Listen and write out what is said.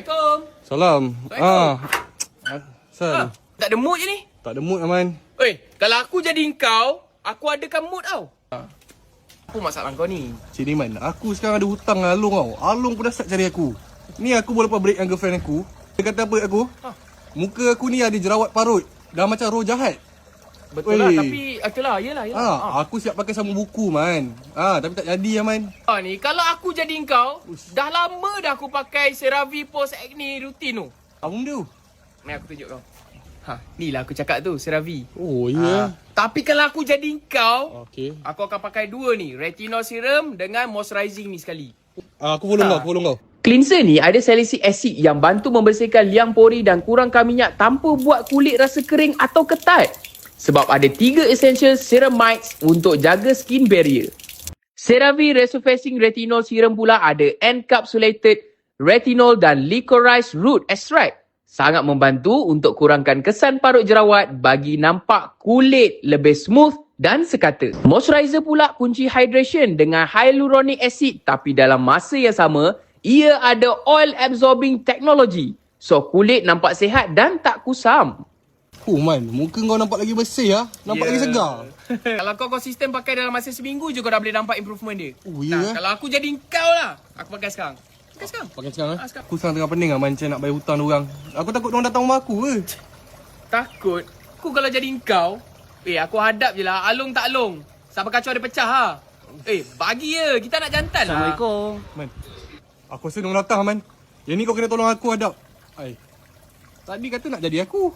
Assalamualaikum. Salam. Sal. Tak ada mood je ni. Tak ada mood Aman. Oi, kalau aku jadi kau, aku adakan mood tau. Apa masalah kau ni? Cik Diman, aku sekarang ada hutang dengan Along tau. Along pun dah start cari aku. Ni aku boleh lepas break dengan girlfriend aku. Dia kata apa kat aku? Muka aku ni ada jerawat parut. Dah macam roh jahat. Betul lah, tapi yelah. Aku siap pakai sama buku Man. Tapi tak jadi Aman. Ni kalau aku jadi kau, dah lama dah aku pakai CeraVe Post Acne rutin tu. Apa benda tu? Ni aku tunjuk kau. Ni lah aku cakap tu, CeraVe. Oh ya. Tapi kalau aku jadi kau, Okey. aku akan pakai dua ni, retinol serum dengan moisturizing ni sekali. Aku follow kau. Cleanser ni ada salicylic acid yang bantu membersihkan liang pori dan kurangkan minyak tanpa buat kulit rasa kering atau ketat. Sebab ada 3 essential ceramides untuk jaga skin barrier. CeraVe Resurfacing Retinol Serum pula ada encapsulated retinol dan liquorized root extract. Sangat membantu untuk kurangkan kesan parut jerawat bagi nampak kulit lebih smooth dan sekata. Moisturizer pula kunci hydration dengan hyaluronic acid, tapi dalam masa yang sama, ia ada oil absorbing technology. So kulit nampak sihat dan tak kusam. Man, muka kau nampak lagi bersih lah. Nampak lagi segar. Kalau kau konsisten pakai dalam masa seminggu je, kau dah boleh nampak improvement dia. Oh, ya. Kalau aku jadi kau lah, aku pakai sekarang. Pakai sekarang sekarang. Aku sekarang tengah pening lah macam nak bayar hutang diorang. Aku takut diorang datang rumah aku ke. Takut? Aku kalau jadi kau, aku hadap je lah. Along tak along. Sampai kacau dia pecah ha. Bagi je. Kita nak jantan lah. Assalamualaikum. Man, aku rasa diorang datang Man. Yang ni kau kena tolong aku hadap. Tadi kata nak jadi aku.